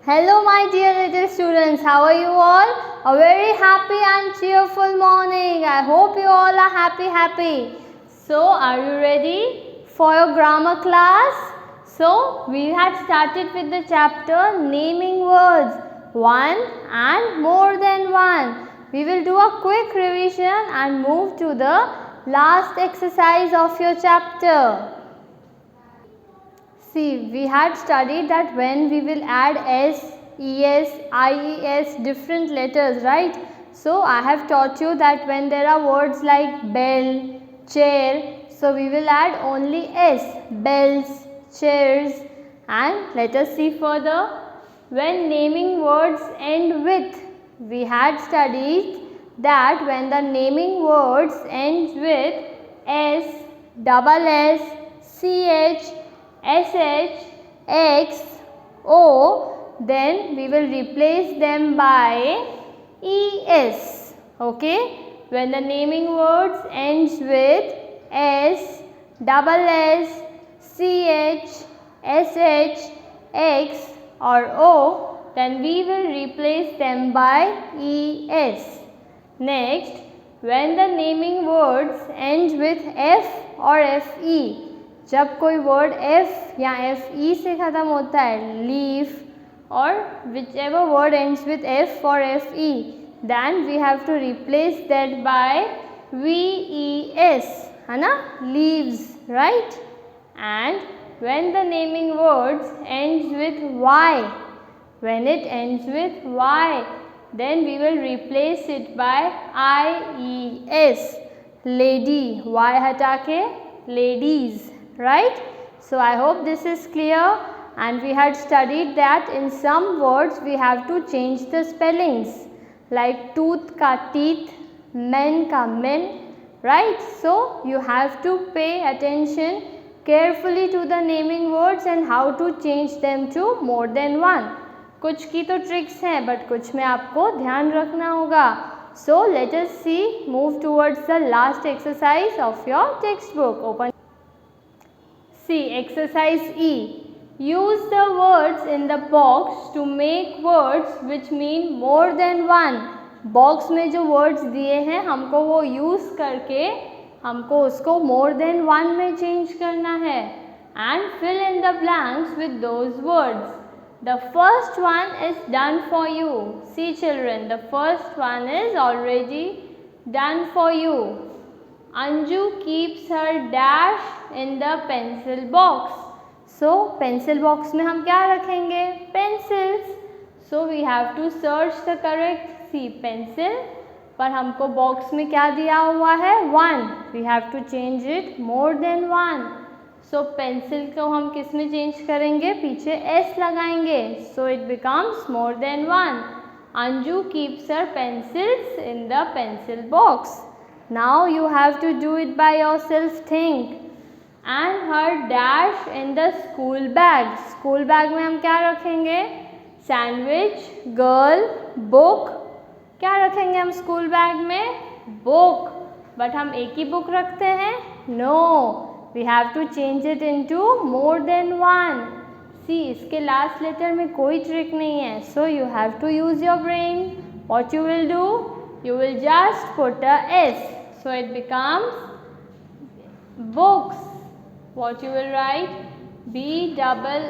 Hello my dear little students, how are you all? A very happy and cheerful morning. I hope you all are happy. So are you ready for your grammar class? So we had started with the chapter naming words, one and more than one. We will do a quick revision and move to the last exercise of your chapter. See, we had studied that when we will add S, ES, IES, different letters, right? So, I have taught you that when there are words like bell, chair, so we will add only S, bells, chairs, and let us see further. When naming words end with, we had studied that when the naming words ends with S, double S, CH, SH, X, O, then we will replace them by ES. Okay? When the naming words ends with S, double S, CH, SH, X or O, then we will replace them by ES. Next, when the naming words ends with F or FE, जब कोई word F या FE से ख़त्म होता है, leaf और whichever word ends with F or FE, then we have to replace that by VES, है ना, leaves, right? And when the naming words ends with Y, when it ends with Y, then we will replace it by IES, lady, Y हटा के ladies. Right? So, I hope this is clear, and we had studied that in some words we have to change the spellings like tooth ka teeth, men ka men, right? So, you have to pay attention carefully to the naming words and how to change them to more than one. कुछ की तो tricks हैं but कुछ में आपको ध्यान रखना होगा. So, let us see, move towards the last exercise of your textbook. Open. See, exercise E. Use the words in the box to make words which mean more than one. Box में जो words दिए हैं हमको वो use करके हमको उसको more than one में change करना है. And fill in the blanks with those words. The first one is done for you. See children, the first one is already done for you. Anju keeps her dash in the pencil box. So, pencil box में हम क्या रखेंगे? Pencils. So, we have to search the correct. See, pencil. पर हमको box में क्या दिया हुआ है? One. We have to change it more than one. So, pencil को हम किस में change करेंगे? पीछे S लगाएंगे. So, it becomes more than one. Anju keeps her pencils in the pencil box. Now you have to do it by yourself. Think. And her dash in the school bag. School bag में हम क्या रखेंगे? Sandwich, girl, book. क्या रखेंगे हम school bag में? Book. But हम एक ही book रखते हैं? No. We have to change it into more than one. See, इसके last letter में कोई trick नहीं है. So you have to use your brain. What you will do? You will just put a S. So, it becomes books. What you will write? BOOKS.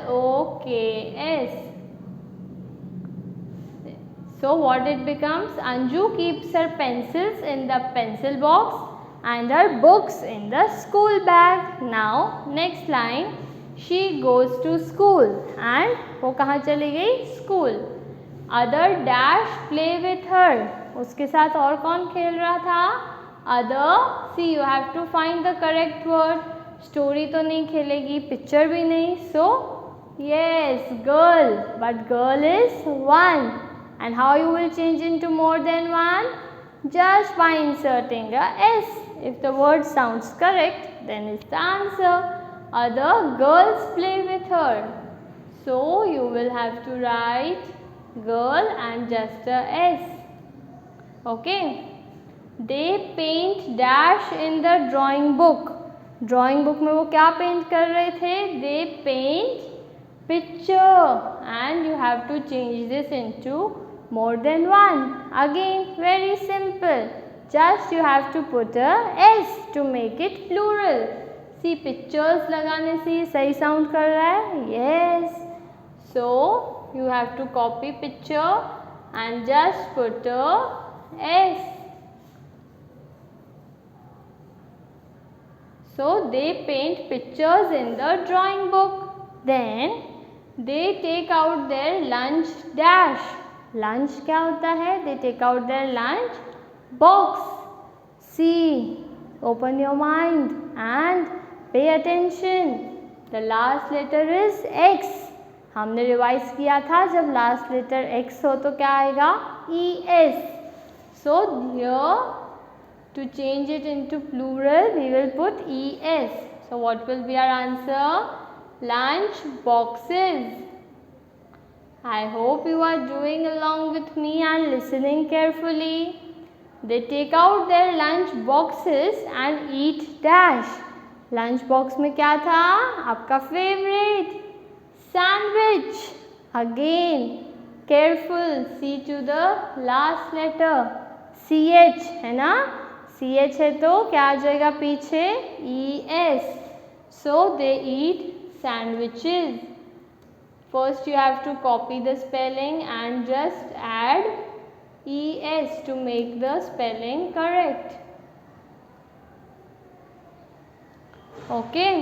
So, what it becomes? Anju keeps her pencils in the pencil box and her books in the school bag. Now, next line. She goes to school. And वो कहाँ चली गई? School. Other dash play with her. उसके साथ और कौन खेल रहा था? Other, see you have to find the correct word. Story तो नहीं खेलेगी, picture भी नहीं. So, yes, girl. But girl is one. And how you will change into more than one? Just by inserting a S. If the word sounds correct, then it's the answer. Other girls play with her. So, you will have to write girl and just a S. Okay. They paint dash in the drawing book. Drawing book में वो क्या paint कर रहे थे? They paint picture, and you have to change this into more than one. Again, very simple. Just you have to put a s to make it plural. See, pictures लगाने से सही sound कर रहा है. Yes. So you have to copy picture and just put a s. So they paint pictures in the drawing book. Then they take out their lunch dash. Lunch क्या होता है? They take out their lunch box. See, open your mind and pay attention. The last letter is X. हमने revise किया था जब last letter X हो तो क्या आएगा? ES. So here to change it into plural we will put ES. So what will be our answer? Lunch boxes. I hope you are doing along with me and listening carefully. They take out their lunch boxes and eat dash. Lunch box में क्या था? आपका favorite sandwich. Again, careful. See to the last letter. CH है ना? CH है तो क्या आ जाएगा पीछे? ES. So they eat sandwiches. First you have to copy the spelling and just add ES to make the spelling correct. Okay.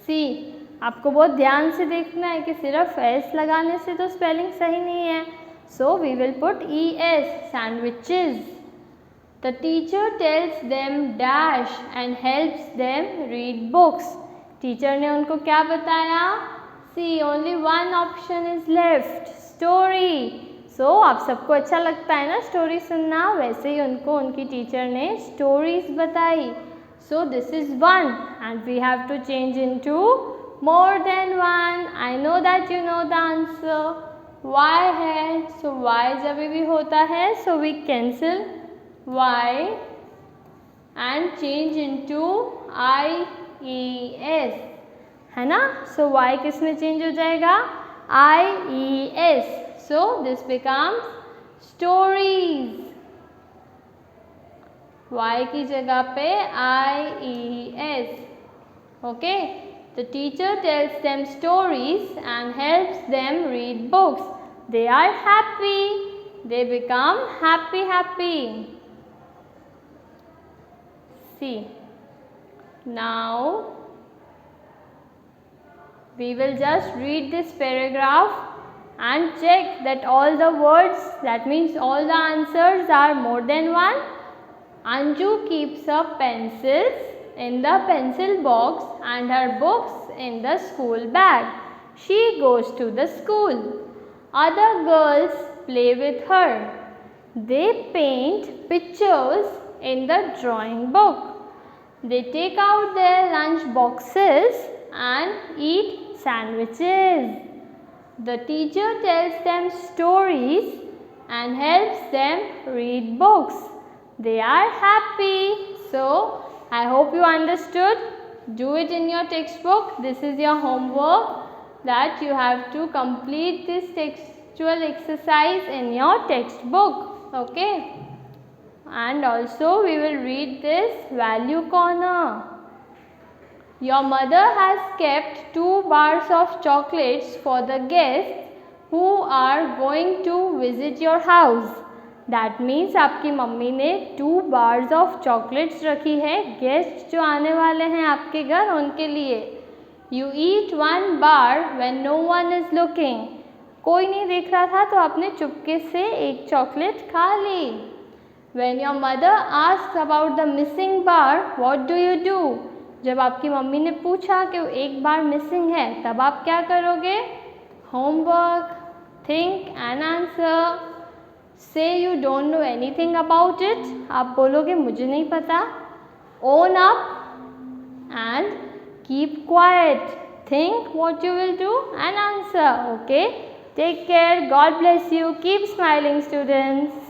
See, आपको बहुत ध्यान से देखना है कि सिर्फ S लगाने से तो स्पेलिंग सही नहीं है. So we will put ES, sandwiches. The teacher tells them dash and helps them read books. Teacher ने उनको क्या बताया? See, only one option is left, story. So आप सबको अच्छा लगता है ना स्टोरी सुनना, वैसे ही उनको उनकी टीचर ने स्टोरीज बताई. So this is one and we have to change into more than one. I know that you know the answer. Y है, so Y जब भी होता है, so we cancel Y and change into IES. है ना? So Y किस में change हो जाएगा? IES. So this becomes stories. Y की जगह पे IES. Okay. The teacher tells them stories and helps them read books. They are happy. They become happy. See. Now we will just read this paragraph and check that all the words, that means all the answers are more than one. Anju keeps her pencils in the pencil box and her books in the school bag. She goes to the school. Other girls play with her. They paint pictures in the drawing book. They take out their lunch boxes and eat sandwiches. The teacher tells them stories and helps them read books. They are happy. So, I hope you understood. Do it in your textbook. This is your homework that you have to complete this textual exercise in your textbook. Okay. And also we will read this value corner. Your mother has kept 2 bars of chocolates for the guests who are going to visit your house. That means आपकी mummy ने 2 bars of chocolates रखी है guest जो आने वाले हैं आपके घर उनके लिए. You eat 1 bar when no one is looking. कोई नहीं देख रहा था तो आपने चुपके से एक चॉकलेट खा ली. When your mother asks about the missing bar, what do you do? जब आपकी मम्मी ने पूछा कि वो एक बार मिसिंग है तब आप क्या करोगे? Homework, think and answer. Say you don't know anything about it. आप बोलोगे मुझे नहीं पता. Own up and keep quiet. Think what you will do and answer. Okay. Take care. God bless you. Keep smiling, students.